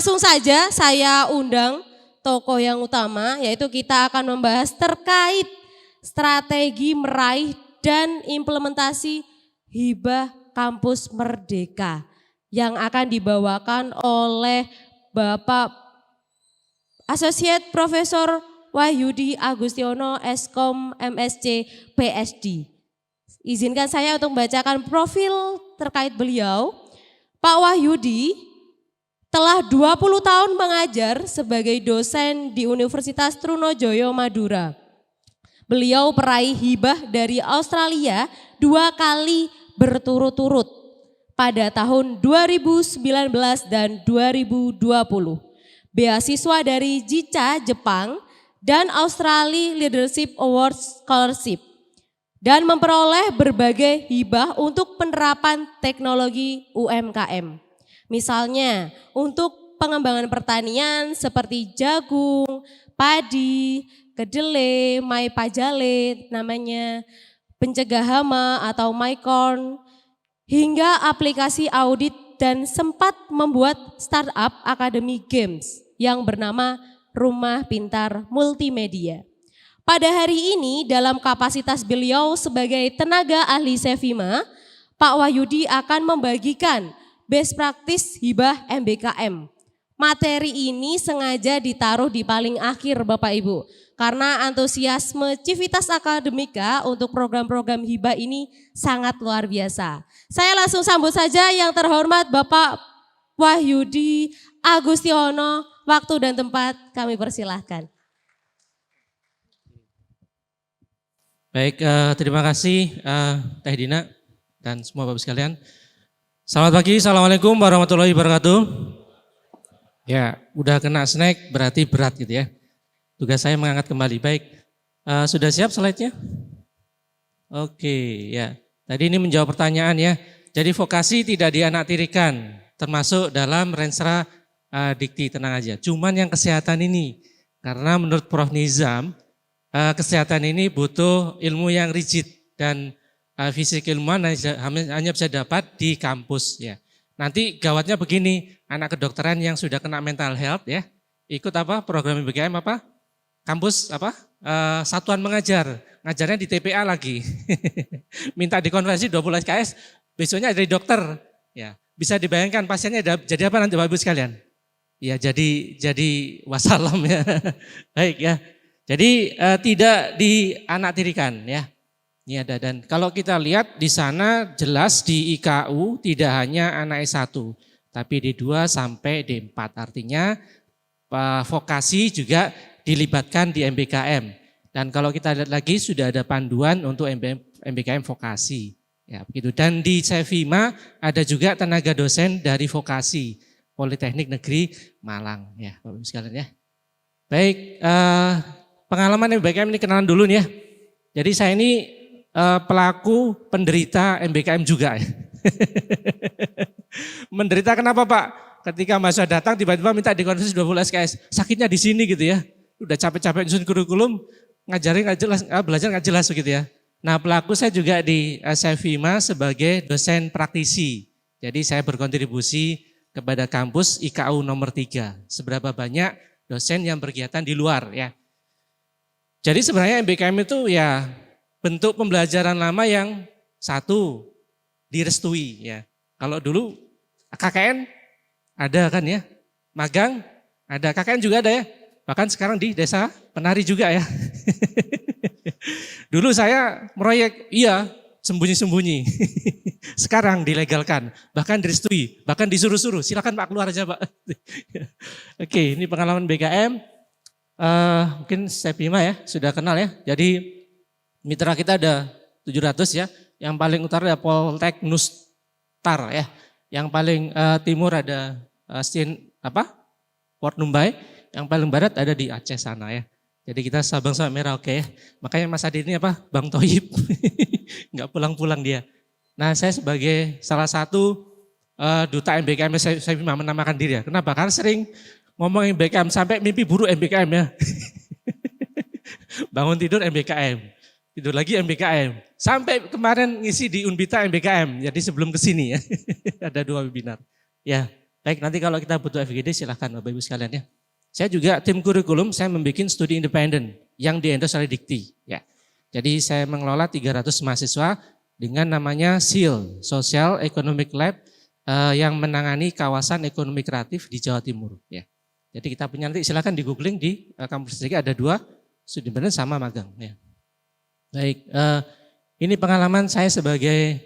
Langsung saja saya undang tokoh yang utama, yaitu kita akan membahas terkait strategi meraih dan implementasi hibah kampus merdeka yang akan dibawakan oleh Bapak Associate Profesor Wahyudi Agustiono Eskom MSc PSD. Izinkan saya untuk membacakan profil terkait beliau. Pak Wahyudi telah 20 tahun mengajar sebagai dosen di Universitas Trunojoyo Madura. Beliau peraih hibah dari Australia 2 kali berturut-turut pada tahun 2019 dan 2020. Beasiswa dari JICA Jepang dan Australia Leadership Awards Scholarship. Dan memperoleh berbagai hibah untuk penerapan teknologi UMKM. Misalnya untuk pengembangan pertanian seperti jagung, padi, kedelai, mai pajale namanya, pencegah hama atau mycorn, hingga aplikasi audit dan sempat membuat startup akademi games yang bernama Rumah Pintar Multimedia. Pada hari ini dalam kapasitas beliau sebagai tenaga ahli Sevima, Pak Wahyudi akan membagikan best practice hibah MBKM. Materi ini sengaja ditaruh di paling akhir Bapak Ibu, karena antusiasme Civitas Akademika untuk program-program hibah ini sangat luar biasa. Saya langsung sambut saja yang terhormat Bapak Wahyudi Agustiono, waktu dan tempat kami persilahkan. Baik, terima kasih Teh Dina dan semua Bapak sekalian. Selamat pagi, Assalamualaikum warahmatullahi wabarakatuh. Ya, udah kena snack berarti berat gitu ya. Tugas saya mengangkat kembali. Baik, sudah siap slide-nya? Oke, ya. Tadi ini menjawab pertanyaan ya. Jadi vokasi tidak dianaktirikan, termasuk dalam Renstra Dikti, tenang aja. Cuman yang kesehatan ini, karena menurut Prof. Nizam, kesehatan ini butuh ilmu yang rigid dan fisik ilmuwan hanya bisa dapat di kampus ya. Nanti gawatnya begini, anak kedokteran yang sudah kena mental health ya, ikut apa program MBKM apa? Kampus apa? Satuan mengajar, ngajarnya di TPA lagi. Minta dikonversi 20 SKS, besoknya jadi dokter. Ya, bisa dibayangkan pasiennya jadi apa nanti Bapak Ibu sekalian? Ya jadi wassalam ya. Baik ya. Jadi tidak dianaktirikan ya. Ini ada, dan kalau kita lihat di sana jelas di IKU tidak hanya anak S1, tapi D2 sampai D4. Artinya vokasi juga dilibatkan di MBKM. Dan kalau kita lihat lagi sudah ada panduan untuk MBKM vokasi. Ya, begitu. Dan di Sevima ada juga tenaga dosen dari vokasi Politeknik Negeri Malang ya, Bapak Ibu sekalian ya. Baik, pengalaman MBKM ini kenalan dulu nih ya. Jadi saya ini pelaku penderita MBKM juga ya. Menderita kenapa Pak? Ketika mahasiswa datang tiba-tiba minta dikonversi 20 SKS. Sakitnya di sini gitu ya. Udah capek-capek nyusun kurikulum, ngajarin nggak jelas, belajar nggak jelas begitu ya. Nah pelaku saya juga di Sevima sebagai dosen praktisi. Jadi saya berkontribusi kepada kampus IKU nomor 3. Seberapa banyak dosen yang berkegiatan di luar ya. Jadi sebenarnya MBKM itu ya bentuk pembelajaran lama yang satu direstui ya. Kalau dulu KKN ada kan ya, magang ada, KKN juga ada ya. Bahkan sekarang di desa penari juga ya. Dulu saya proyek iya sembunyi-sembunyi. Sekarang dilegalkan, bahkan direstui, bahkan disuruh-suruh. Silakan Pak keluar aja Pak. Oke, ini pengalaman BKM. Mungkin Sevima ya sudah kenal ya. Jadi mitra kita ada 700 ya, yang paling utara ada Poltek Nustar ya, yang paling timur ada Port Numbai, yang paling barat ada di Aceh sana ya. Jadi kita Sabang sama Merauke oke ya. Makanya Mas Adi ini apa? Bang Toyib, nggak pulang-pulang dia. Nah saya sebagai salah satu duta MBKM Sevima menamakan diri ya. Kenapa? Karena sering ngomong MBKM sampai mimpi buruk MBKM ya. Bangun tidur MBKM. Tidur lagi MBKM. Sampai kemarin ngisi di Unbita MBKM. Jadi sebelum kesini ya. Ada 2 webinar. Ya. Baik, nanti kalau kita butuh FGD silahkan Bapak Ibu sekalian ya. Saya juga tim kurikulum, saya membuat studi independen yang di-endorse oleh Dikti. Ya. Jadi saya mengelola 300 mahasiswa dengan namanya SEAL, Social Economic Lab, yang menangani kawasan ekonomi kreatif di Jawa Timur. Ya. Jadi kita punya nanti silakan di googling di kampus Dikti ada 2, studi independen sama magang. Ya. Baik, ini pengalaman saya sebagai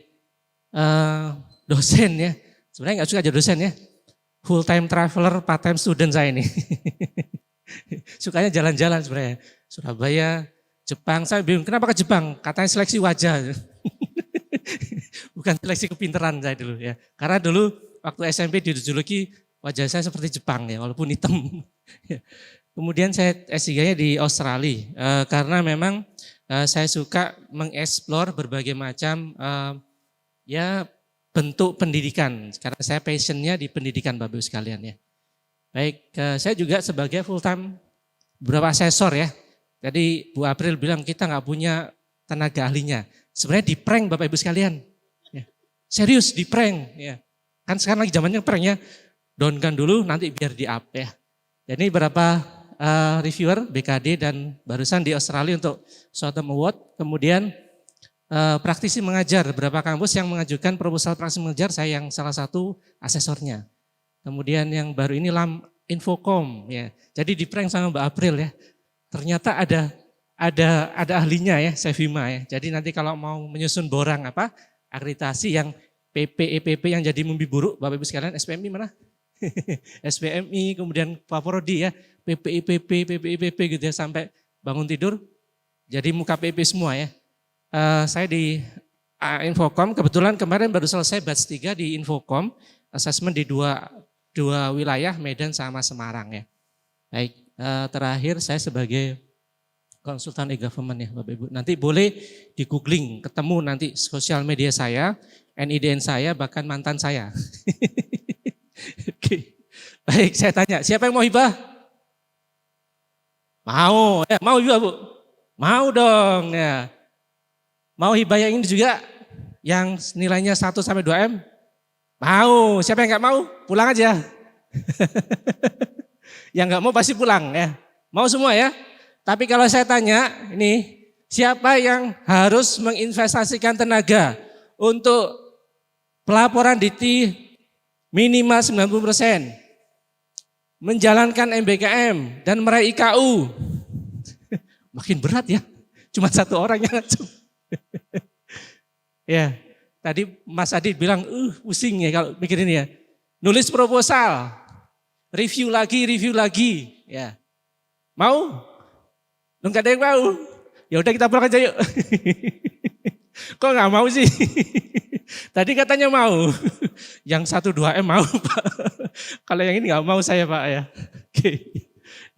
dosen ya. Sebenarnya nggak suka jadi dosen ya. Full time traveler, part time student saya ini. Sukanya jalan-jalan sebenarnya. Surabaya, Jepang, saya bingung kenapa ke Jepang? Katanya seleksi wajah. Bukan seleksi kepintaran saya dulu ya. Karena dulu waktu SMP dijuluki wajah saya seperti Jepang ya, walaupun hitam. Kemudian saya S3-nya di Australia. Karena memang saya suka mengeksplor berbagai macam ya bentuk pendidikan, karena saya passionnya di pendidikan Bapak Ibu sekalian ya. Baik, saya juga sebagai full time beberapa asesor ya. Jadi Bu April bilang kita nggak punya tenaga ahlinya. Sebenarnya di prank Bapak Ibu sekalian. Ya. Serius di prank ya. Kan sekarang lagi zamannya prank ya. Downkan dulu nanti biar di up ya. Jadi beberapa reviewer BKD dan barusan di Australia untuk Southern Award. Kemudian praktisi mengajar, beberapa kampus yang mengajukan proposal praktisi mengajar, saya yang salah satu asesornya. Kemudian yang baru ini Infocom ya. Jadi di prank sama Mbak April ya. Ternyata ada ahlinya ya, Sevima ya. Jadi nanti kalau mau menyusun borang akreditasi yang PP, EPP yang jadi mimpi buruk, Bapak Ibu sekalian, SPMI mana? SPMI, kemudian Paprodi ya, PP, EPP, PP, EPP gitu ya, sampai bangun tidur jadi muka PP semua ya. Saya di Infocom, kebetulan kemarin baru selesai batch 3 di Infocom, assessment di dua wilayah, Medan sama Semarang ya. Baik, terakhir saya sebagai konsultan e-government ya Bapak Ibu. Nanti boleh di googling, ketemu nanti sosial media saya, NIDN saya, bahkan mantan saya. Oke. Baik, saya tanya, siapa yang mau hibah? Mau, ya, mau hibah Bu? Mau dong ya. Mau hibah yang ini juga, yang nilainya 1-2 M? Mau, siapa yang nggak mau? Pulang aja. Yang nggak mau pasti pulang ya. Mau semua ya? Tapi kalau saya tanya, ini siapa yang harus menginvestasikan tenaga untuk pelaporan Dikti minimal 90%, menjalankan MBKM dan meraih IKU? Makin berat ya, cuma satu orang yang ngacung. Ya, tadi Mas Adi bilang, pusing ya kalau mikir ini ya. Nulis proposal, review lagi, ya. Mau? Lu nggak ada yang mau? Ya udah kita pulang aja yuk. Kok nggak mau sih? Tadi katanya mau. Yang 1-2 M mau Pak. Kalau yang ini nggak mau saya Pak ya. Oke.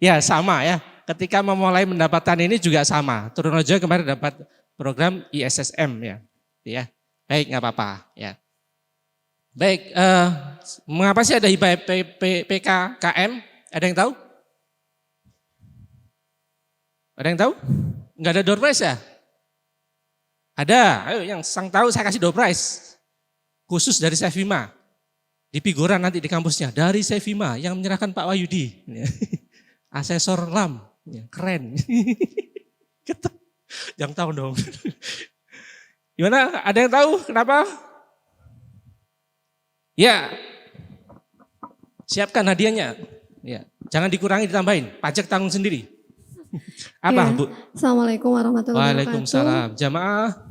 Ya sama ya. Ketika memulai mendapatkan ini juga sama. Turun aja kemarin dapat program ISSM ya. Ya, baik nggak apa-apa ya. Baik, mengapa sih ada hibah PKKM? Ada yang tahu? Ada yang tahu? Enggak ada door prize ya? Ada, ayo yang sang tahu saya kasih door prize. Khusus dari Sevima. Di Pigoran nanti di kampusnya. Dari Sevima yang menyerahkan Pak Wahyudi. Asesor LAM, keren. Yang tahu dong. Gimana? Ada yang tahu kenapa? Ya, siapkan hadiahnya. Ya, jangan dikurangi ditambahin. Pajak tanggung sendiri. Apa ya, Bu? Assalamualaikum warahmatullahi Waalaikumsalam. Jamaah.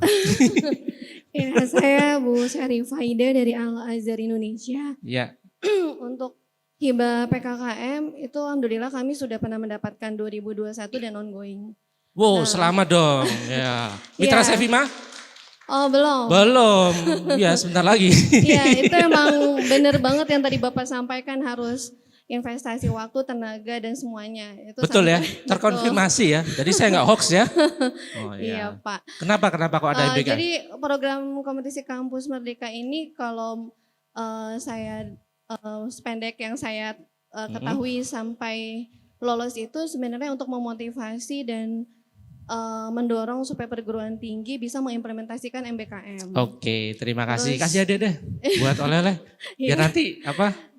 Ya, saya Bu Syarifah Ida dari Al-Azhar Indonesia. Ya. Untuk hibah PKKM itu alhamdulillah kami sudah pernah mendapatkan 2021 dan ongoing. Wow, selamat dong. Ya. Mitra Sevima? Oh belum. Belum, ya sebentar lagi. Iya itu emang bener banget yang tadi Bapak sampaikan, harus investasi waktu, tenaga dan semuanya. Itu betul ya, betul. terkonfirmasi ya. Jadi saya nggak hoax ya. Oh, iya Pak. Kenapa kok ada MBK? Jadi program kompetisi kampus Merdeka ini kalau saya sependek yang saya ketahui sampai lolos itu sebenarnya untuk memotivasi dan mendorong supaya perguruan tinggi bisa mengimplementasikan MBKM. Oke, terima kasih. Kasih aja deh buat oleh-oleh. Biar nanti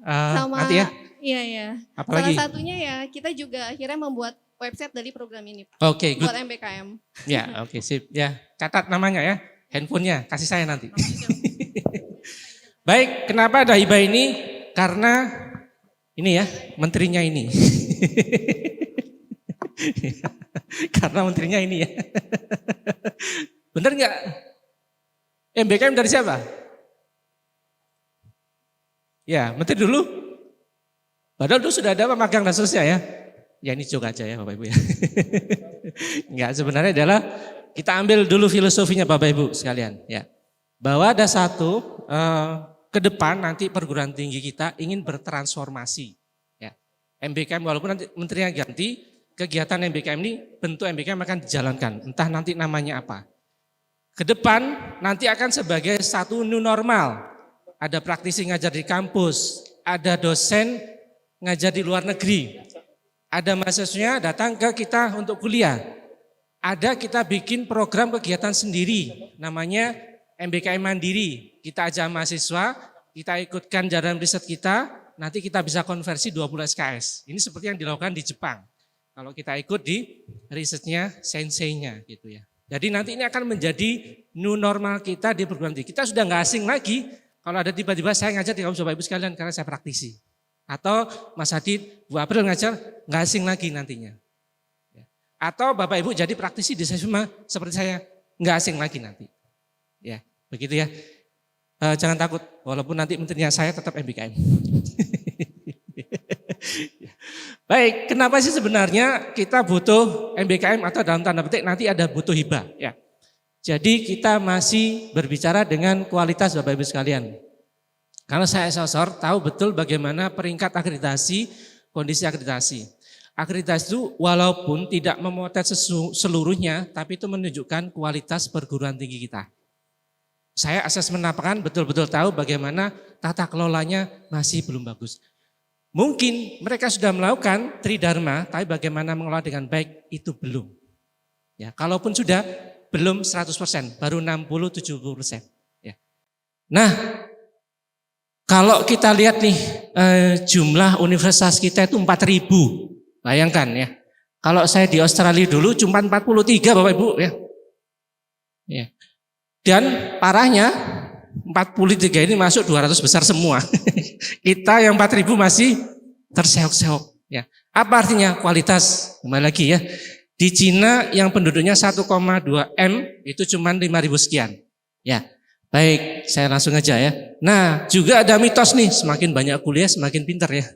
Sama nanti ya. iya. Apalagi? Salah satunya ya kita juga akhirnya membuat website dari program ini Oke, good. buat MBKM. Ya, oke, sip. Ya, catat namanya ya, handphonenya, kasih saya nanti. Baik, kenapa ada hibah ini? Karena ini ya, menterinya ini. Karena menterinya ini ya. Bener nggak? MBKM dari siapa? Ya, menteri dulu. Padahal dulu sudah ada pemagang dan seterusnya ya. Ya ini joke aja ya Bapak Ibu ya. Enggak, sebenarnya adalah kita ambil dulu filosofinya Bapak Ibu sekalian ya. Bahwa ada satu ke depan nanti perguruan tinggi kita ingin bertransformasi. Ya. MBKM walaupun nanti menterinya ganti, kegiatan MBKM ini bentuk MBKM akan dijalankan. Entah nanti namanya apa. Ke depan nanti akan sebagai satu new normal. Ada praktisi ngajar di kampus, ada dosen ngajar di luar negeri. Ada mahasiswanya datang ke kita untuk kuliah. Ada kita bikin program kegiatan sendiri, namanya MBKM Mandiri. Kita ajak mahasiswa, kita ikutkan dalam riset kita, nanti kita bisa konversi 20 SKS. Ini seperti yang dilakukan di Jepang. Kalau kita ikut di risetnya sensei-nya gitu ya. Jadi nanti ini akan menjadi new normal kita di perguruan tinggi. Kita sudah nggak asing lagi kalau ada tiba-tiba saya ngajar di kampus Bapak Ibu sekalian karena saya praktisi. Atau Mas Hadid, Bu April ngajar, nggak asing lagi nantinya. Atau Bapak Ibu jadi praktisi di SESMA seperti saya, nggak asing lagi nanti. Ya, begitu ya. Jangan takut, walaupun nanti menterinya saya tetap MBKM. Baik, kenapa sih sebenarnya kita butuh MBKM atau dalam tanda petik nanti ada butuh hibah? Ya. Jadi kita masih berbicara dengan kualitas Bapak Ibu sekalian. Karena saya asesor tahu betul bagaimana peringkat akreditasi, kondisi akreditasi. Akreditasi itu walaupun tidak memotret seluruhnya, tapi itu menunjukkan kualitas perguruan tinggi kita. Saya asesmen lapangan betul-betul tahu bagaimana tata kelolanya masih belum bagus. Mungkin mereka sudah melakukan tridharma, tapi bagaimana mengelola dengan baik itu belum. Ya, kalaupun sudah belum 100%, baru 60-70%. Ya. Nah, kalau kita lihat nih jumlah universitas kita itu 4.000, bayangkan ya. Kalau saya di Australia dulu cuma 43 Bapak Ibu ya. Ya. Dan parahnya 43 ini masuk 200 besar semua. Kita yang 4.000 masih terseok-seok. Ya. Apa artinya kualitas? Kembali lagi ya. Di Cina yang penduduknya 1,2 M itu cuma 5.000 sekian. Ya. Baik, saya langsung aja ya. Nah, juga ada mitos nih, semakin banyak kuliah semakin pintar ya.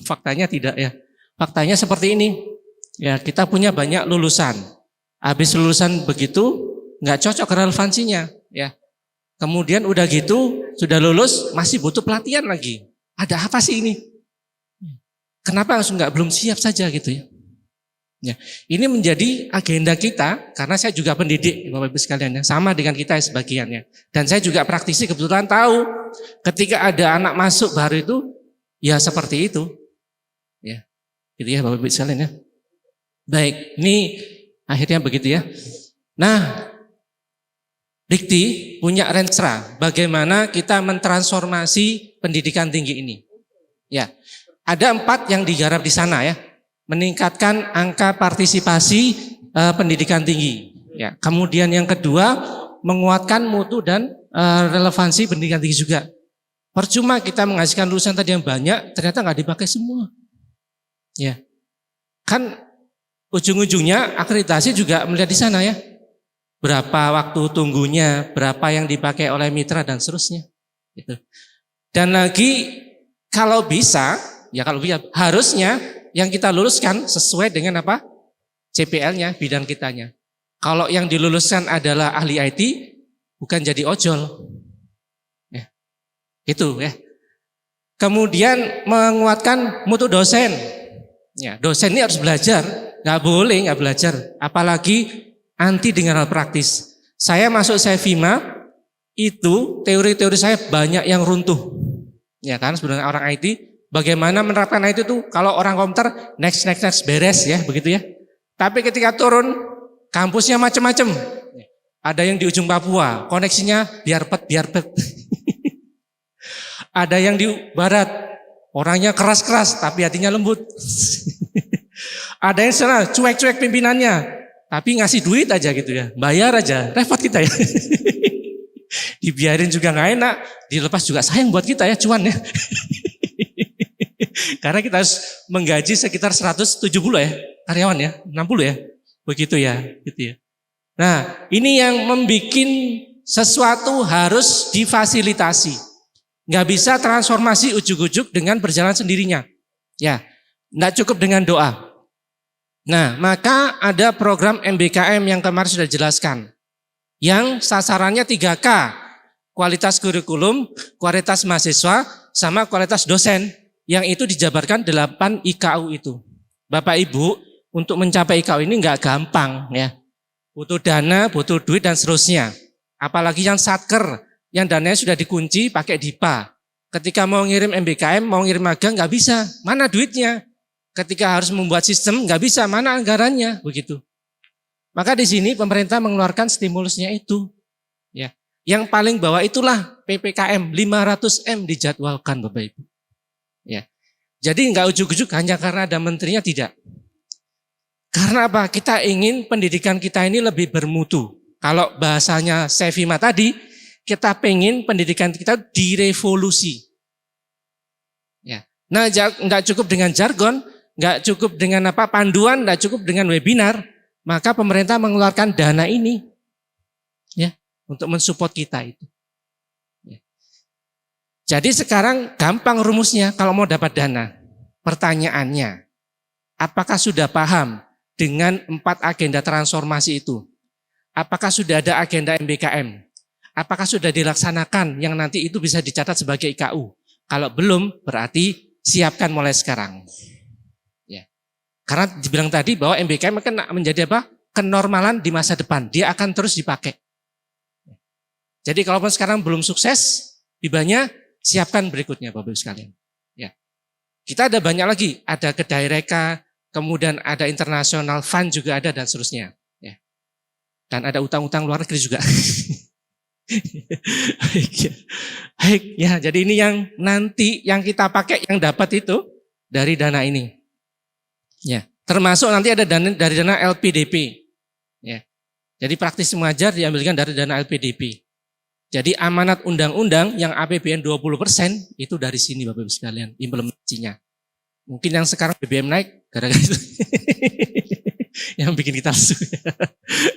Faktanya tidak ya. Faktanya seperti ini. Ya, kita punya banyak lulusan. Habis lulusan begitu nggak cocok relevansinya, ya. Kemudian udah gitu, sudah lulus masih butuh pelatihan lagi. Ada apa sih ini? Kenapa langsung belum siap saja gitu ya? Ya, ini menjadi agenda kita karena saya juga pendidik Bapak Ibu sekalian ya, sama dengan kita sebagiannya. Dan saya juga praktisi kebetulan tahu ketika ada anak masuk baru itu ya seperti itu. Ya. Gitu ya Bapak Ibu sekalian ya. Baik, ini akhirnya begitu ya. Nah, Dikti punya renstra bagaimana kita mentransformasi pendidikan tinggi ini. Ya. Ada 4 yang digarap di sana ya. Meningkatkan angka partisipasi pendidikan tinggi. Ya, kemudian yang kedua menguatkan mutu dan relevansi pendidikan tinggi juga. Percuma kita menghasilkan lulusan tadi yang banyak, ternyata nggak dipakai semua. Ya, kan ujung-ujungnya akreditasi juga melihat di sana ya. Berapa waktu tunggunya, berapa yang dipakai oleh mitra dan seterusnya. Gitu. Dan lagi kalau bisa, ya kalau bisa harusnya yang kita luluskan sesuai dengan apa? CPL-nya, bidang kitanya. Kalau yang diluluskan adalah ahli IT, bukan jadi ojol. Ya. Itu ya. Kemudian menguatkan mutu dosen. Ya, dosen ini harus belajar, nggak boleh nggak belajar. Apalagi anti dengan hal praktis. Saya masuk Sevima, itu teori-teori saya banyak yang runtuh. Ya kan, sebenarnya orang IT bagaimana menerapkan IT itu kalau orang komputer next beres ya begitu ya. Tapi ketika turun kampusnya macam-macam. Ada yang di ujung Papua, koneksinya biar pet. Ada yang di barat, orangnya keras-keras tapi hatinya lembut. Ada yang sana cuek-cuek pimpinannya, tapi ngasih duit aja gitu ya, bayar aja, repot kita ya. Dibiarin juga nggak enak, dilepas juga sayang buat kita ya, cuan ya. Karena kita harus menggaji sekitar 170 ya, karyawan ya, 60 ya, begitu ya, gitu ya. Nah, ini yang membuat sesuatu harus difasilitasi. Nggak bisa transformasi ujuk-ujuk dengan berjalan sendirinya. Ya, nggak cukup dengan doa. Nah, maka ada program MBKM yang kemarin sudah dijelaskan. Yang sasarannya 3K. Kualitas kurikulum, kualitas mahasiswa, sama kualitas dosen. Yang itu dijabarkan 8 IKU itu. Bapak Ibu, untuk mencapai IKU ini nggak gampang ya. Butuh dana, butuh duit dan seterusnya. Apalagi yang satker, yang dananya sudah dikunci pakai DIPA. Ketika mau ngirim MBKM, mau ngirim magang nggak bisa. Mana duitnya? Ketika harus membuat sistem nggak bisa. Mana anggarannya? Begitu. Maka di sini pemerintah mengeluarkan stimulusnya itu. Ya, yang paling bawah itulah PPKM 500M dijadwalkan Bapak Ibu. Ya, jadi nggak ujuk-ujuk hanya karena ada menterinya, tidak. Karena apa? Kita ingin pendidikan kita ini lebih bermutu. Kalau bahasanya Sevima tadi, kita pengen pendidikan kita direvolusi. Ya. Nah, nggak cukup dengan jargon, nggak cukup dengan panduan, nggak cukup dengan webinar, maka pemerintah mengeluarkan dana ini, ya, untuk mensupport kita itu. Ya. Jadi sekarang gampang rumusnya kalau mau dapat dana. Pertanyaannya, apakah sudah paham dengan 4 agenda transformasi itu? Apakah sudah ada agenda MBKM? Apakah sudah dilaksanakan yang nanti itu bisa dicatat sebagai IKU? Kalau belum, berarti siapkan mulai sekarang. Ya. Karena dibilang tadi bahwa MBKM akan menjadi kenormalan di masa depan. Dia akan terus dipakai. Jadi kalaupun sekarang belum sukses, hibahnya siapkan berikutnya Bapak Ibu sekalian. Ya. Kita ada banyak lagi, ada kedai reka, kemudian ada international fund juga ada dan seterusnya. Ya. Dan ada utang-utang luar negeri juga. Baik ya, jadi ini yang nanti yang kita pakai, yang dapat itu dari dana ini. Ya, termasuk nanti ada dana dari dana LPDP. Ya. Jadi praktis mengajar diambilkan dari dana LPDP. Jadi amanat undang-undang yang APBN 20% itu dari sini Bapak Ibu sekalian, implementasinya. Mungkin yang sekarang BBM naik gara-gara itu. Yang bikin kita lesu.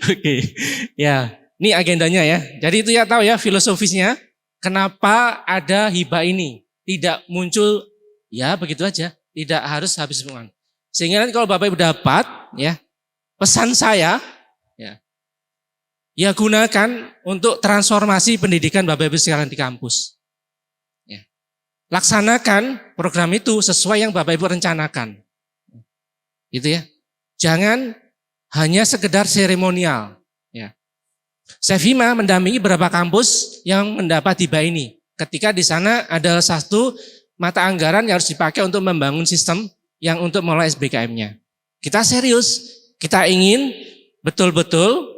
Oke. Ya. Ini agendanya ya. Jadi itu ya tahu ya filosofisnya. Kenapa ada hibah ini? Tidak muncul ya begitu aja. Tidak harus habis uang. Sehingga nanti kalau Bapak Ibu dapat ya, pesan saya ya gunakan untuk transformasi pendidikan Bapak Ibu sekalian di kampus. Ya. Laksanakan program itu sesuai yang Bapak Ibu rencanakan. Gitu ya. Jangan hanya sekedar seremonial. Ya. Sevima mendampingi beberapa kampus yang mendapat hibah ini. Ketika di sana ada satu mata anggaran yang harus dipakai untuk membangun sistem yang untuk mulai SBKM-nya. Kita serius, kita ingin betul-betul,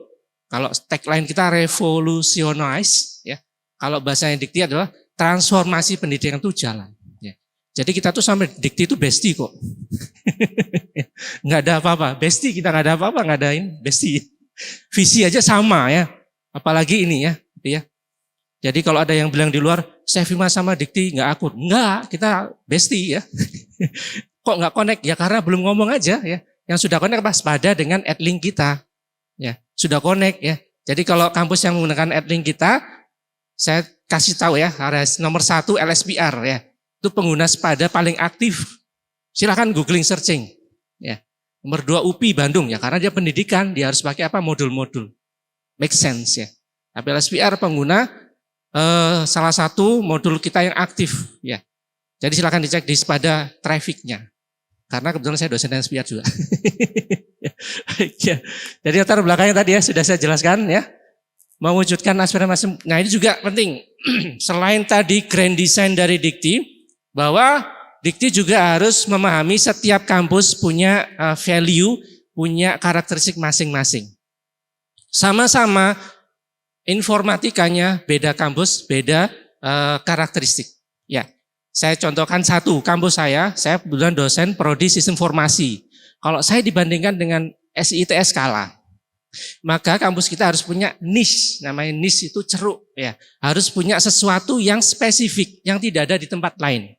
kalau tagline kita revolutionize, ya. Kalau bahasanya Dikti adalah transformasi pendidikan itu jalan. Ya. Jadi kita tuh sampai Dikti itu bestie kok. Nggak ada apa-apa, bestie kita nggak ada apa-apa, nggak ada ini bestie. Visi aja sama ya. Apalagi ini ya, gitu ya. Jadi kalau ada yang bilang di luar, Sevima sama Dikti nggak akur. Enggak, kita bestie ya. Kok nggak connect? Ya karena belum ngomong aja ya. Yang sudah connect pada dengan adlink kita. Ya, sudah connect ya. Jadi kalau kampus yang menggunakan adlink kita, saya kasih tahu ya, nomor 1 LSPR ya. Itu pengguna Spada paling aktif. Silakan googling searching. Ya. Nomor 2 UPI Bandung ya, karena dia pendidikan, dia harus pakai modul-modul. Make sense ya. Tapi LSPR pengguna salah satu modul kita yang aktif ya. Jadi silakan dicek di Spada trafficnya. Karena kebetulan saya dosen LSPR juga. Ya. Jadi latar belakangnya tadi ya sudah saya jelaskan ya. Mewujudkan aspirasi. Nah ini juga penting. Selain tadi grand design dari Dikti, bahwa Dikti juga harus memahami setiap kampus punya value, punya karakteristik masing-masing. Sama-sama informatikanya beda kampus, beda karakteristik. Ya, Saya contohkan satu, kampus saya kebetulan dosen prodi sistem informasi. Kalau saya dibandingkan dengan SIITS kalah, maka kampus kita harus punya niche, namanya niche itu ceruk ya. Harus punya sesuatu yang spesifik, yang tidak ada di tempat lain.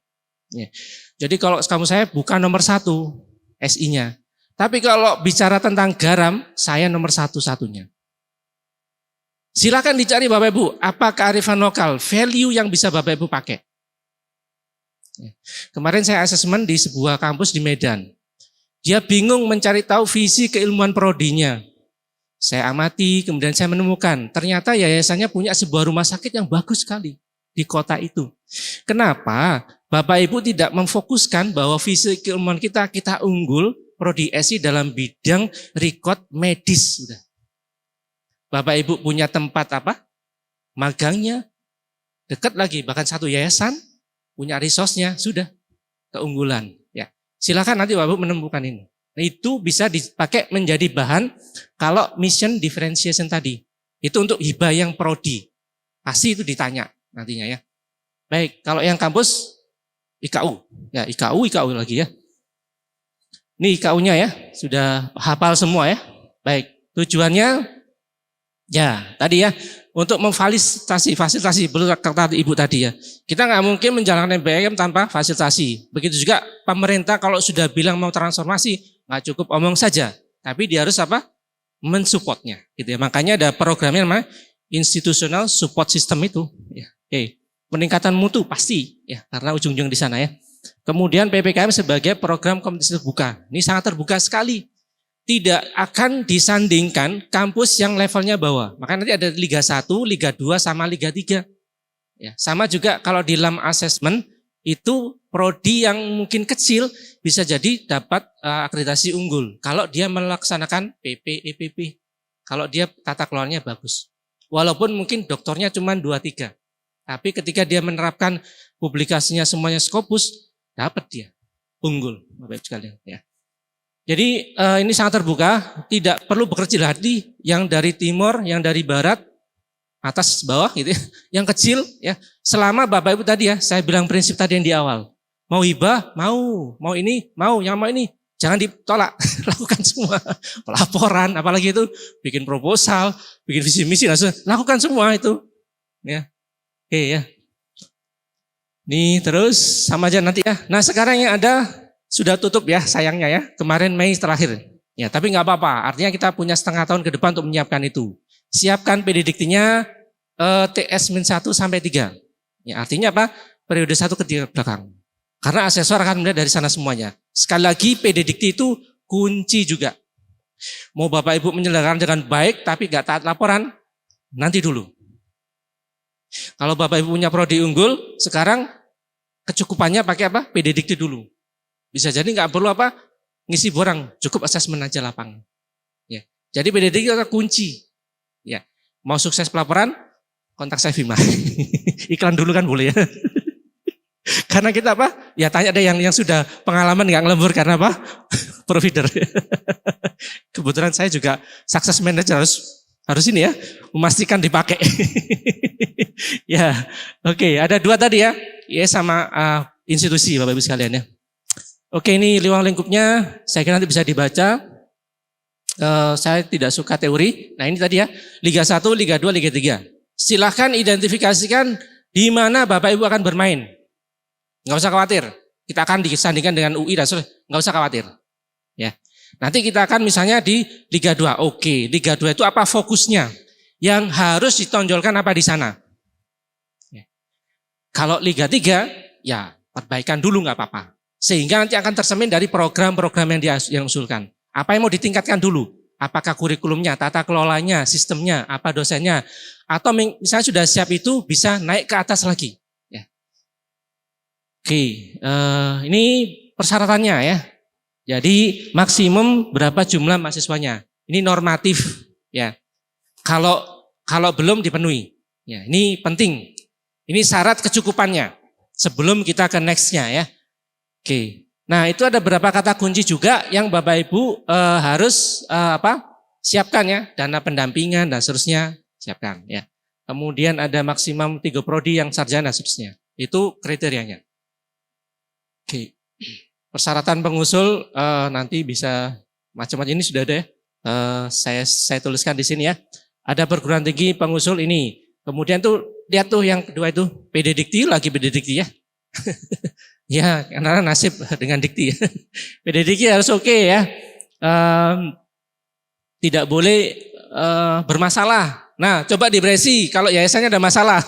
Ya. Jadi kalau kampus saya bukan nomor 1 SI-nya. Tapi kalau bicara tentang garam, saya nomor 1-satunya. Silakan dicari Bapak Ibu, apa kearifan lokal, value yang bisa Bapak Ibu pakai. Kemarin saya asesmen di sebuah kampus di Medan. Dia bingung mencari tahu visi keilmuan prodinya. Saya amati, kemudian saya menemukan, ternyata yayasannya punya sebuah rumah sakit yang bagus sekali di kota itu. Kenapa? Bapak Ibu tidak memfokuskan bahwa visi keilmuan kita unggul, prodi SI dalam bidang record medis. Sudah. Bapak Ibu punya tempat apa? Magangnya, dekat lagi, bahkan satu yayasan, punya resource-nya, sudah keunggulan. Ya, silakan nanti Bapak menemukan ini. Nah, itu bisa dipakai menjadi bahan kalau mission differentiation tadi. Itu untuk hibah yang prodi. Pasti itu ditanya nantinya ya. Baik, kalau yang kampus IKU. Ya, IKU lagi ya. Ini IKU-nya ya, sudah hafal semua ya. Baik, tujuannya ya tadi ya, untuk fasilitasi, betul kata Ibu tadi ya. Kita nggak mungkin menjalankan MBM tanpa fasilitasi. Begitu juga pemerintah kalau sudah bilang mau transformasi, nggak cukup omong saja, tapi dia harus apa? Mensupportnya. Gitu ya. Makanya ada programnya namanya institutional support system itu. Ya. Oke. Peningkatan mutu pasti, ya karena ujung-ujung di sana ya. Kemudian PPKM sebagai program kompetisi terbuka. Ini sangat terbuka sekali. Tidak akan disandingkan kampus yang levelnya bawah. Maka nanti ada Liga 1, Liga 2, sama Liga 3. Ya, sama juga kalau di LAM assessment, itu prodi yang mungkin kecil bisa jadi dapat akreditasi unggul. Kalau dia melaksanakan PP, EPP. Kalau dia tata kelolanya bagus. Walaupun mungkin doktornya cuma 2-3. Tapi ketika dia menerapkan publikasinya semuanya Scopus, dapat dia unggul. Bapak Ibu sekalian ya. Jadi ini sangat terbuka, tidak perlu berkecil hati yang dari timur, yang dari barat, atas bawah gitu ya. Yang kecil ya, selama Bapak Ibu tadi ya, saya bilang prinsip tadi yang di awal. Mau hibah, mau ini, yang mau ini, jangan ditolak, lakukan semua. Pelaporan, apalagi itu bikin proposal, bikin visi misi, langsung lakukan semua itu. Ya. Oke ya. Nih terus sama aja nanti ya. Nah sekarang yang ada sudah tutup ya sayangnya ya. Kemarin Mei terakhir. Ya tapi nggak apa-apa. Artinya kita punya setengah tahun ke depan untuk menyiapkan itu. Siapkan PD Diktinya TS-1 sampai 3. Ya artinya apa? Periode 1 ke 3 belakang. Karena asesor akan melihat dari sana semuanya. Sekali lagi PD Dikti itu kunci juga. Mau Bapak Ibu menyelenggarakan dengan baik tapi nggak taat laporan, nanti dulu. Kalau Bapak Ibu punya prodi unggul, sekarang kecukupannya pakai apa? PD Dikti dulu. Bisa jadi nggak perlu apa? Ngisi borang, cukup asesmen aja lapangan. Ya. Jadi PD Dikti itu kunci. Ya. Mau sukses pelaporan, kontak saya Vima. Iklan dulu kan boleh ya. Karena kita apa? Ya tanya deh yang sudah pengalaman nggak ngelembur karena apa? Provider. Kebetulan saya juga success manager harus ini ya, memastikan dipakai. Ya, oke, ada 2 tadi ya, ya sama institusi Bapak Ibu sekalian ya. Oke, ini ruang lingkupnya, saya kira nanti bisa dibaca. Saya tidak suka teori. Nah ini tadi ya, Liga 1, Liga 2, Liga 3. Silahkan identifikasikan di mana Bapak Ibu akan bermain. Nggak usah khawatir, kita akan disandingkan dengan UI dan sebagainya, nggak usah khawatir. Ya. Nanti kita akan misalnya di Liga 2. Oke, Liga 2 itu apa fokusnya? Yang harus ditonjolkan apa di sana? Ya. Kalau Liga 3, ya perbaikan dulu nggak apa-apa. Sehingga nanti akan tercermin dari program-program yang usulkan. Apa yang mau ditingkatkan dulu? Apakah kurikulumnya, tata kelolanya, sistemnya, apa dosennya? Atau misalnya sudah siap itu bisa naik ke atas lagi. Ya. Oke, ini persyaratannya ya. Jadi maksimum berapa jumlah mahasiswanya? Ini normatif ya. Kalau belum dipenuhi, ya ini penting. Ini syarat kecukupannya sebelum kita ke nextnya ya. Oke. Nah itu ada beberapa kata kunci juga yang Bapak Ibu harus siapkan ya. Dana pendampingan dan seterusnya siapkan ya. Kemudian ada maksimum 3 prodi yang sarjana seterusnya. Itu kriterianya. Oke. Persyaratan pengusul nanti bisa macam-macam, ini sudah ada ya. Saya tuliskan di sini ya. Ada perguruan tinggi pengusul ini. Kemudian tuh lihat tuh yang kedua itu PD Dikti, lagi PD Dikti ya. Ya, karena nasib dengan Dikti ya. PD Dikti harus oke ya. Tidak boleh bermasalah. Nah, coba diberesi kalau yayasannya ada masalah.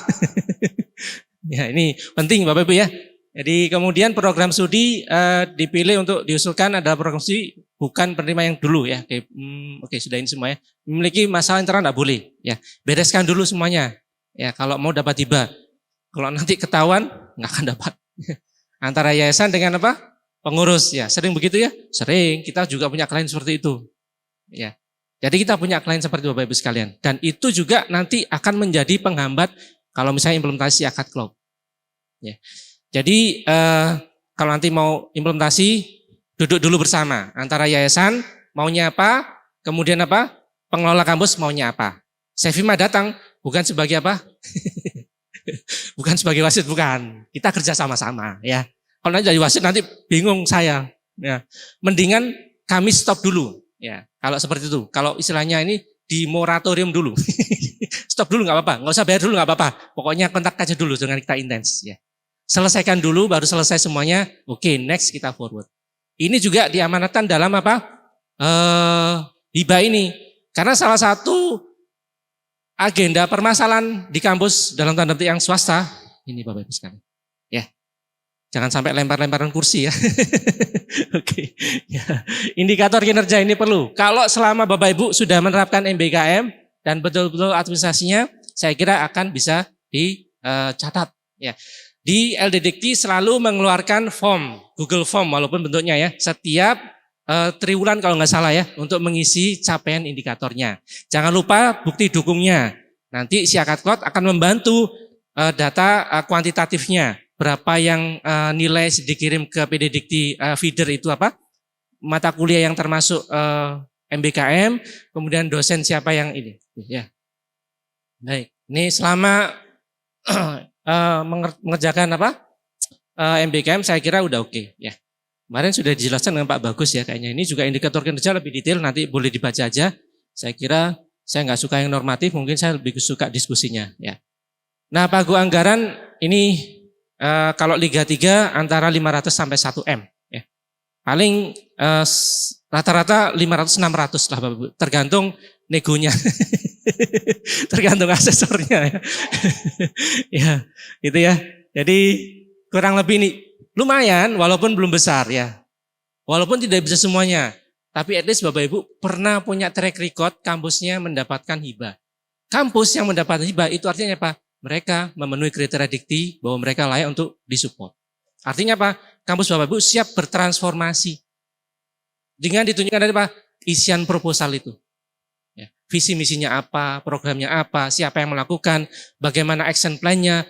Ya, ini penting Bapak Ibu ya. Jadi kemudian program studi dipilih untuk diusulkan adalah program studi bukan penerima yang dulu ya. Oke, sudah ini semua ya. Memiliki masalah internal tidak boleh ya. Bereskan dulu semuanya. Ya, kalau mau dapat hibah. Kalau nanti ketahuan nggak akan dapat. Antara yayasan dengan apa? Pengurus ya. Sering begitu ya? Sering. Kita juga punya klien seperti itu. Ya. Jadi kita punya klien seperti Bapak Ibu sekalian. Dan itu juga nanti akan menjadi penghambat kalau misalnya implementasi akad cloud. Ya. Jadi kalau nanti mau implementasi, duduk dulu bersama antara yayasan maunya apa, kemudian apa, pengelola kampus maunya apa. Sevima datang bukan sebagai apa, bukan sebagai wasit, bukan. Kita kerja sama-sama ya. Kalau nanti jadi wasit nanti bingung saya. Ya. Mendingan kami stop dulu. Ya. Kalau seperti itu, kalau istilahnya ini di moratorium dulu, stop dulu nggak apa-apa, nggak usah bayar dulu nggak apa-apa. Pokoknya kontak aja dulu dengan kita intens. Ya. Selesaikan dulu, baru selesai semuanya. Oke, next kita forward. Ini juga diamanatkan dalam apa? Hibah ini. Karena salah satu agenda permasalahan di kampus dalam tanda petik yang swasta, ini Bapak Ibu sekalian. Ya. Jangan sampai lempar-lemparan kursi ya. Oke. Ya. Indikator kinerja ini perlu. Kalau selama Bapak Ibu sudah menerapkan MBKM dan betul-betul administrasinya, saya kira akan bisa dicatat. Ya. Di LD Dikti selalu mengeluarkan form, Google Form walaupun bentuknya ya, setiap triwulan kalau nggak salah ya, untuk mengisi capaian indikatornya. Jangan lupa bukti dukungnya. Nanti si akad cloud akan membantu data kuantitatifnya. Berapa yang nilai dikirim ke PD Dikti feeder itu apa? Mata kuliah yang termasuk MBKM, kemudian dosen siapa yang ini. Ya. Baik, ini selama mengerjakan apa MBKM saya kira udah oke ya. Kemarin sudah dijelaskan dengan Pak Bagus ya kayaknya. Ini juga indikator kinerja lebih detail, nanti boleh dibaca aja. Saya kira saya nggak suka yang normatif, mungkin saya lebih suka diskusinya ya. Nah, pagu anggaran ini kalau Liga 3 antara 500 sampai 1 M ya. Paling rata-rata 500-600 lah Bapak Ibu, tergantung negonya. Tergantung asesornya ya. Ya, gitu ya. Jadi kurang lebih ini lumayan walaupun belum besar ya. Walaupun tidak bisa semuanya, tapi at least Bapak Ibu pernah punya track record kampusnya mendapatkan hibah. Kampus yang mendapatkan hibah itu artinya apa? Mereka memenuhi kriteria Dikti bahwa mereka layak untuk disupport. Artinya apa? Kampus Bapak Ibu siap bertransformasi. Dengan ditunjukkan dari apa? Isian proposal itu. Ya, visi misinya apa, programnya apa, siapa yang melakukan, bagaimana action plan-nya,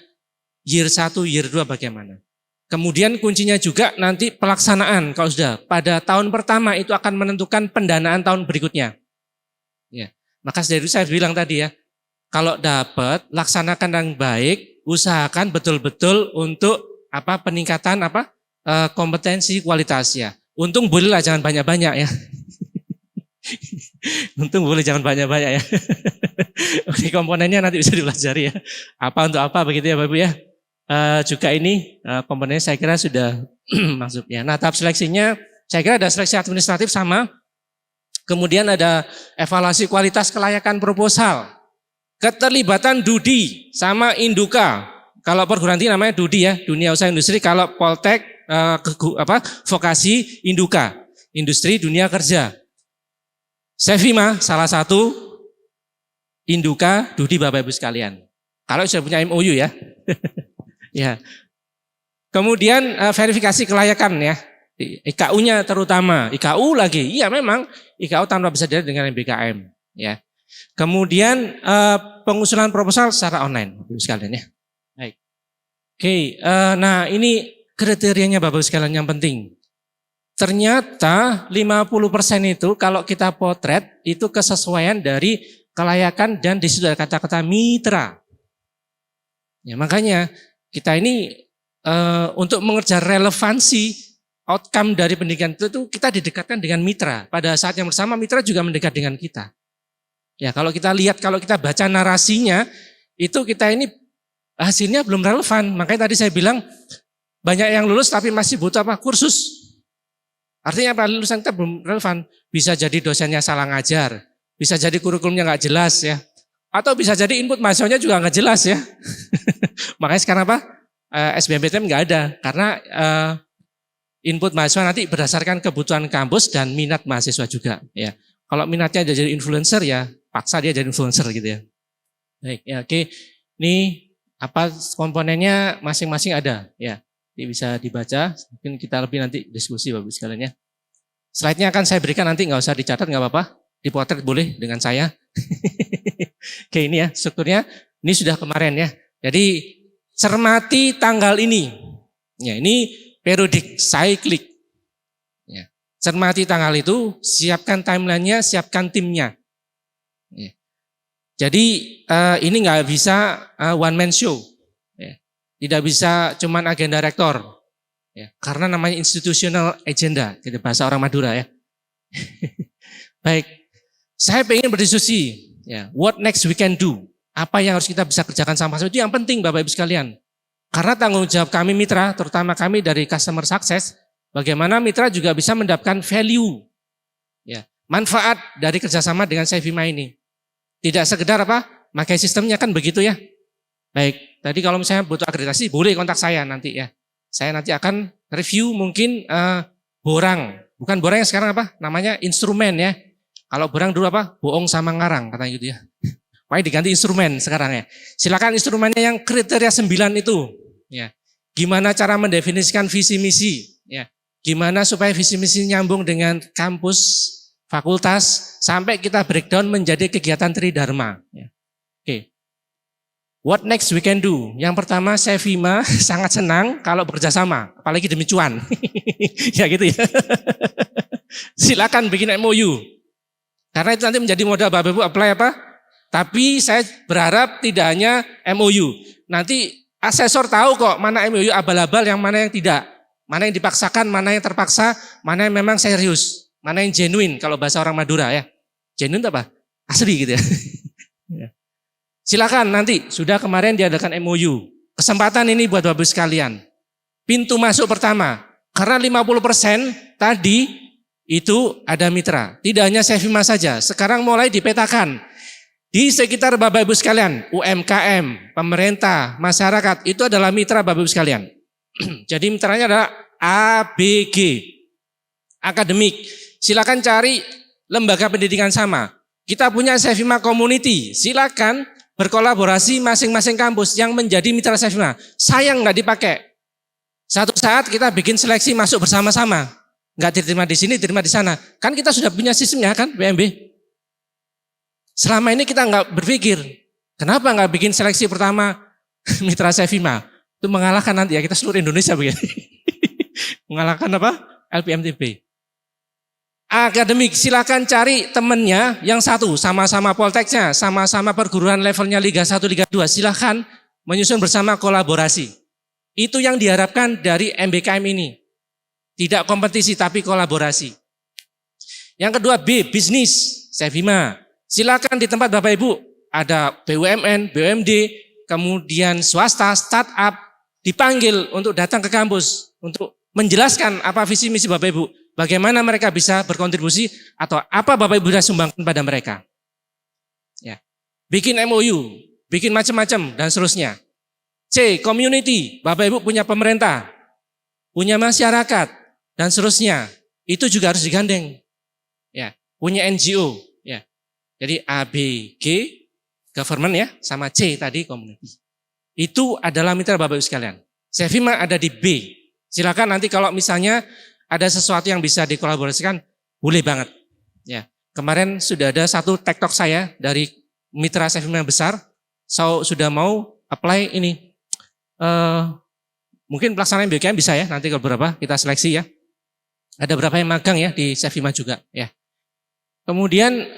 year 1, year 2 bagaimana. Kemudian kuncinya juga nanti pelaksanaan, kalau sudah pada tahun pertama itu akan menentukan pendanaan tahun berikutnya. Ya, maka dari itu saya bilang tadi ya, kalau dapat laksanakan yang baik, usahakan betul-betul untuk apa peningkatan apa kompetensi kualitasnya. Untung bolehlah jangan banyak-banyak ya. Untung boleh jangan banyak-banyak ya. Oke, komponennya nanti bisa dipelajari ya. Apa untuk apa begitu ya Bapak Ibu ya. Juga ini komponennya saya kira sudah masuk ya. Nah, tahap seleksinya saya kira ada seleksi administratif sama. Kemudian ada evaluasi kualitas kelayakan proposal. Keterlibatan Dudi sama Induka. Kalau perguruan tinggi namanya Dudi ya, Dunia Usaha Industri. Kalau Poltek vokasi Induka, Industri Dunia Kerja. Sevima salah satu, Induka, Dudi Bapak Ibu sekalian. Kalau sudah punya MOU ya. Ya. Kemudian verifikasi kelayakan ya. IKU-nya terutama. IKU lagi. Iya memang IKU tanpa bisa dilihat dengan MBKM ya. Kemudian pengusulan proposal secara online Bapak Ibu sekalian ya. Baik. Oke, nah ini kriterianya Bapak Ibu sekalian yang penting. Ternyata 50% itu kalau kita potret itu kesesuaian dari kelayakan dan di situ ada kata-kata mitra. Ya makanya kita ini untuk mengejar relevansi outcome dari pendidikan itu kita didekatkan dengan mitra. Pada saat yang bersama mitra juga mendekat dengan kita. Ya, kalau kita lihat, kalau kita baca narasinya, itu kita ini hasilnya belum relevan. Makanya tadi saya bilang banyak yang lulus tapi masih butuh apa? Kursus. Artinya apa? Lulusan kita belum relevan. Bisa jadi dosennya salah ngajar, bisa jadi kurikulumnya nggak jelas ya, atau bisa jadi input mahasiswanya juga nggak jelas ya. Makanya sekarang apa? SBMPTN nggak ada karena input mahasiswa nanti berdasarkan kebutuhan kampus dan minat mahasiswa juga ya. Kalau minatnya jadi influencer ya paksa dia jadi influencer gitu ya. Baik ya, oke. Ini apa komponennya masing-masing ada ya. Ini bisa dibaca, mungkin kita lebih nanti diskusi Bapak sekalian ya. Slide-nya akan saya berikan nanti, nggak usah dicatat nggak apa-apa. Dipotret boleh dengan saya. Oke, ini ya strukturnya. Ini sudah kemarin ya. Jadi cermati tanggal ini. Ya, ini periodic cyclic. Ya. Cermati tanggal itu, siapkan timelinenya, siapkan timnya. Ya. Jadi ini nggak bisa one man show. Ya. Tidak bisa cuman agenda rektor. Ya. Karena namanya institutional agenda, jadi bahasa orang Madura ya. Baik, saya pengen berdiskusi. Ya, what next we can do? Apa yang harus kita bisa kerjakan sama itu yang penting Bapak Ibu sekalian. Karena tanggung jawab kami mitra, terutama kami dari customer success, bagaimana mitra juga bisa mendapatkan value, ya, manfaat dari kerjasama dengan Sevima ini. Tidak sekedar apa, pakai sistemnya kan begitu ya. Baik, tadi kalau misalnya butuh akreditasi, boleh kontak saya nanti ya. Saya nanti akan review mungkin borang, bukan borang yang sekarang apa, namanya instrumen ya. Kalau borang dulu apa, bohong sama ngarang katanya gitu ya. Makanya diganti instrumen sekarang ya. Silakan instrumennya yang kriteria 9 itu. Ya. Gimana cara mendefinisikan visi misi. Ya. Gimana supaya visi misi nyambung dengan kampus, fakultas, sampai kita breakdown menjadi kegiatan Tridharma. Ya. Oke. What next we can do? Yang pertama, Sevima sangat senang kalau bekerja sama, apalagi demi cuan. Ya gitu ya. Silakan bikin MOU. Karena itu nanti menjadi modal Bapak Ibu apply apa? Tapi saya berharap tidak hanya MOU. Nanti asesor tahu kok mana MOU abal-abal, yang mana yang tidak. Mana yang dipaksakan, mana yang terpaksa, mana yang memang serius. Mana yang genuine kalau bahasa orang Madura ya. Genuine itu apa? Asli gitu ya. Silakan nanti, sudah kemarin diadakan MOU. Kesempatan ini buat Bapak Ibu sekalian. Pintu masuk pertama. Karena 50% tadi itu ada mitra. Tidak hanya Sevima saja, sekarang mulai dipetakan. Di sekitar Bapak Ibu sekalian, UMKM, pemerintah, masyarakat, itu adalah mitra Bapak Ibu sekalian. Jadi mitranya adalah ABG, akademik. Silakan cari lembaga pendidikan sama. Kita punya Sevima Community, silakan berkolaborasi masing-masing kampus yang menjadi mitra Sevima. Sayang nggak dipakai. Satu saat kita bikin seleksi masuk bersama-sama. Nggak diterima di sini, diterima di sana. Kan kita sudah punya sistemnya kan, PMB. Selama ini kita nggak berpikir, kenapa nggak bikin seleksi pertama mitra Sevima? Itu mengalahkan nanti ya, kita seluruh Indonesia begini. Mengalahkan apa? LPMTB. Akademik, silakan cari temennya yang satu, sama-sama Polteknya, sama-sama perguruan levelnya Liga 1, Liga 2. Silakan menyusun bersama kolaborasi. Itu yang diharapkan dari MBKM ini. Tidak kompetisi tapi kolaborasi. Yang kedua B, bisnis, Sevima. Silakan di tempat Bapak Ibu ada BUMN, BUMD, kemudian swasta, startup dipanggil untuk datang ke kampus untuk menjelaskan apa visi misi Bapak Ibu, bagaimana mereka bisa berkontribusi atau apa Bapak Ibu bisa sumbangkan pada mereka. Ya. Bikin MOU, bikin macam-macam dan seterusnya. C, community, Bapak Ibu punya pemerintah, punya masyarakat dan seterusnya. Itu juga harus digandeng. Ya, punya NGO. Jadi A, B, G, government ya, sama C tadi community. Itu adalah mitra Bapak Ibu sekalian. Sevima ada di B. Silakan nanti kalau misalnya ada sesuatu yang bisa dikolaborasikan, boleh banget. Ya, kemarin sudah ada satu TikTok saya dari mitra Sevima yang besar, sudah mau apply ini. Mungkin pelaksanaan BKM bisa ya, nanti kalau berapa kita seleksi ya. Ada berapa yang magang ya di Sevima juga ya. Kemudian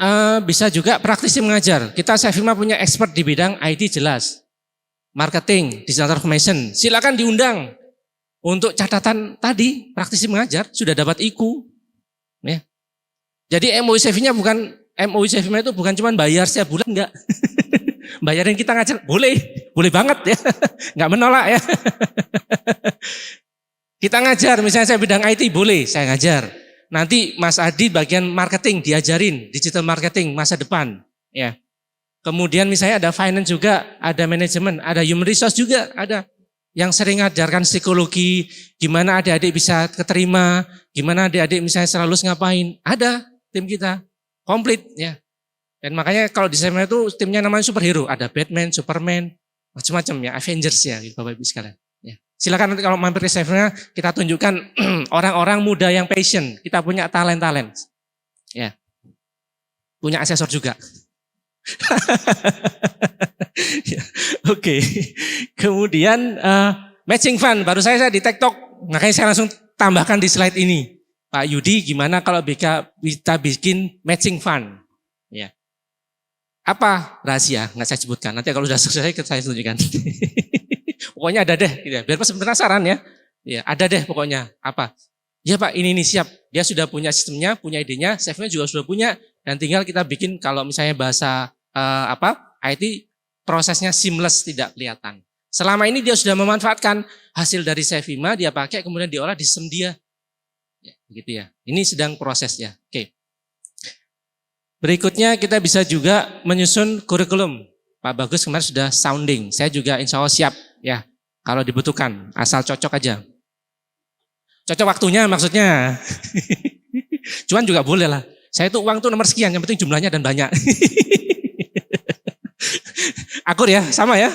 bisa juga praktisi mengajar. Kita Sevima punya expert di bidang IT jelas. Marketing, digital transformation. Silakan diundang. Untuk catatan tadi, praktisi mengajar sudah dapat IQ. Ya. Jadi MOU CV-nya itu bukan cuma bayar setiap bulan, enggak. Bayarin kita ngajar, boleh banget ya, enggak menolak ya. Kita ngajar, misalnya saya bidang IT, boleh saya ngajar. Nanti Mas Adi bagian marketing diajarin, digital marketing masa depan. Ya. Kemudian misalnya ada finance juga, ada manajemen, ada human resource juga, ada. Yang sering ngajarkan psikologi, gimana adik-adik bisa keterima, gimana adik-adik misalnya selalu ngapain. Ada tim kita, komplit ya. Dan makanya kalau di SMA itu timnya namanya superhero, ada Batman, Superman, macam-macam ya, Avengers ya, gitu, Bapak Ibu sekalian. Ya. Silakan nanti kalau mampir ke SMA kita tunjukkan orang-orang muda yang passion, kita punya talent. Ya. Punya asesor juga. Ya, Oke. Kemudian matching fund, baru saya di TikTok, makanya saya langsung tambahkan di slide ini. Pak Yudi, gimana kalau kita bikin matching fund? Ya. Apa rahasia? Nggak saya sebutkan. Nanti kalau sudah selesai saya tunjukkan. Pokoknya ada deh, gitu ya. Biar pas penasaran ya. Ya, ada deh pokoknya. Apa? Ya Pak, ini siap. Dia sudah punya sistemnya, punya idenya, chefnya juga sudah punya, dan tinggal kita bikin kalau misalnya bahasa IT prosesnya seamless, tidak kelihatan. Selama ini dia sudah memanfaatkan hasil dari Chefima, dia pakai kemudian diolah di sistem dia. Ya, begitu ya. Ini sedang prosesnya. Oke. Berikutnya kita bisa juga menyusun kurikulum. Pak Bagus kemarin sudah sounding. Saya juga insya Allah siap ya. Kalau dibutuhkan, asal cocok aja. Cocok waktunya maksudnya. Cuman juga boleh lah. Saya itu uang tuh nomor sekian, yang penting jumlahnya dan banyak. Akur ya, sama ya?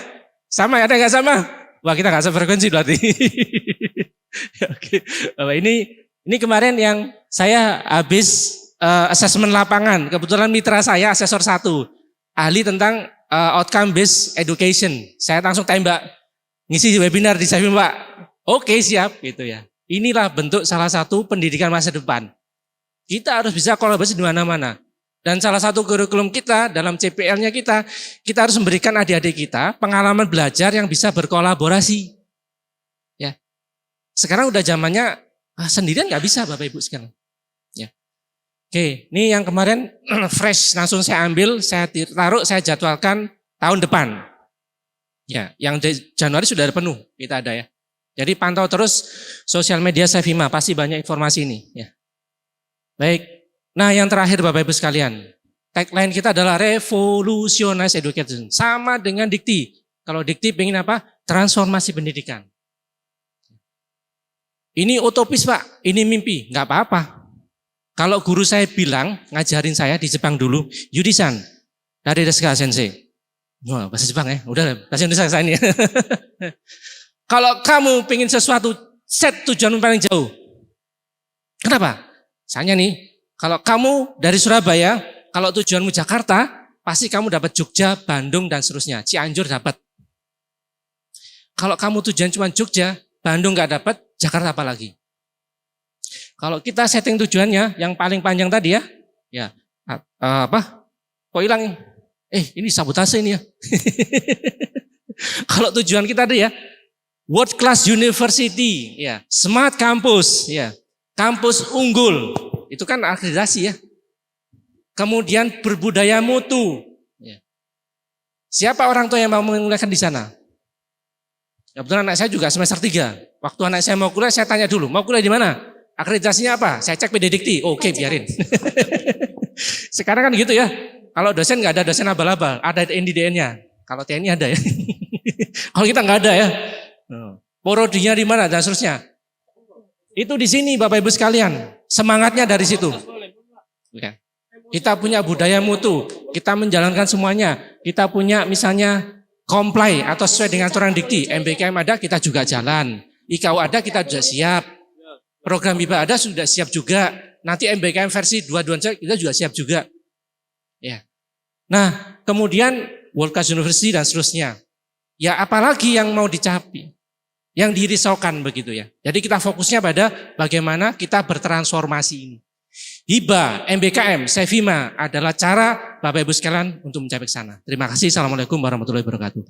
Sama ya, ada nggak sama? Wah kita nggak sefrekuensi berarti. Oke, Bapak ini kemarin yang saya habis asesmen lapangan. Kebetulan mitra saya asesor 1, ahli tentang outcome based education. Saya langsung tembak ngisi webinar di Chefima, Pak. Oke siap gitu ya. Inilah bentuk salah satu pendidikan masa depan. Kita harus bisa kolaborasi di mana-mana. Dan salah satu kurikulum kita dalam CPL-nya kita harus memberikan adik-adik kita pengalaman belajar yang bisa berkolaborasi. Ya, sekarang udah zamannya sendirian nggak bisa Bapak Ibu sekalian. Ya, oke, ini yang kemarin fresh langsung saya ambil, saya taruh, saya jadwalkan tahun depan. Ya, yang Januari sudah ada penuh kita ada ya. Jadi pantau terus sosial media Chefima, pasti banyak informasi ini. Ya, baik. Nah yang terakhir Bapak Ibu sekalian, tagline kita adalah revolutionize education. Sama dengan Dikti. Kalau Dikti pengen apa? Transformasi pendidikan. Ini utopis Pak, ini mimpi, nggak apa-apa. Kalau guru saya bilang, ngajarin saya di Jepang dulu, Yudisan, dari Deska Sensei. Wah, bahasa Jepang ya, udah bahasa Indonesia saya ini. Kalau kamu pengen sesuatu, set tujuan paling jauh. Kenapa? Misalnya nih, kalau kamu dari Surabaya, kalau tujuanmu Jakarta, pasti kamu dapat Jogja, Bandung, dan seterusnya. Cianjur dapat. Kalau kamu tujuan cuma Jogja, Bandung nggak dapat, Jakarta apa lagi? Kalau kita setting tujuannya, yang paling panjang tadi ya apa? Kok hilang? Ini sabotase ini ya. Kalau tujuan kita tadi ya, World Class University, ya, Smart Campus, ya, kampus unggul. Itu kan akreditasi ya. Kemudian berbudaya mutu. Ya. Siapa orang tua yang mau menguliahkan di sana? Kebetulan anak saya juga semester 3. Waktu anak saya mau kuliah, saya tanya dulu, mau kuliah di mana? Akreditasinya apa? Saya cek PD Dikti. Oke, biarin. Sekarang kan gitu ya. Kalau dosen nggak ada dosen abal-abal, ada NDDN-nya. Kalau TNI ada ya. Kalau kita nggak ada ya. Porodinya di mana dan seterusnya. Itu di sini Bapak Ibu sekalian. Semangatnya dari situ. Kita punya budaya mutu, kita menjalankan semuanya. Kita punya misalnya comply atau sesuai dengan aturan Dikti. MBKM ada, kita juga jalan. IKU ada, kita sudah siap. Program BIPA ada, sudah siap juga. Nanti MBKM versi 2.2 kita juga siap juga. Ya. Nah, kemudian World Class University dan seterusnya. Ya apalagi yang mau dicapai? Yang dirisaukan begitu ya. Jadi kita fokusnya pada bagaimana kita bertransformasi ini. Hibah, MBKM, Chefima adalah cara Bapak Ibu sekalian untuk mencapai ke sana. Terima kasih. Assalamualaikum warahmatullahi wabarakatuh.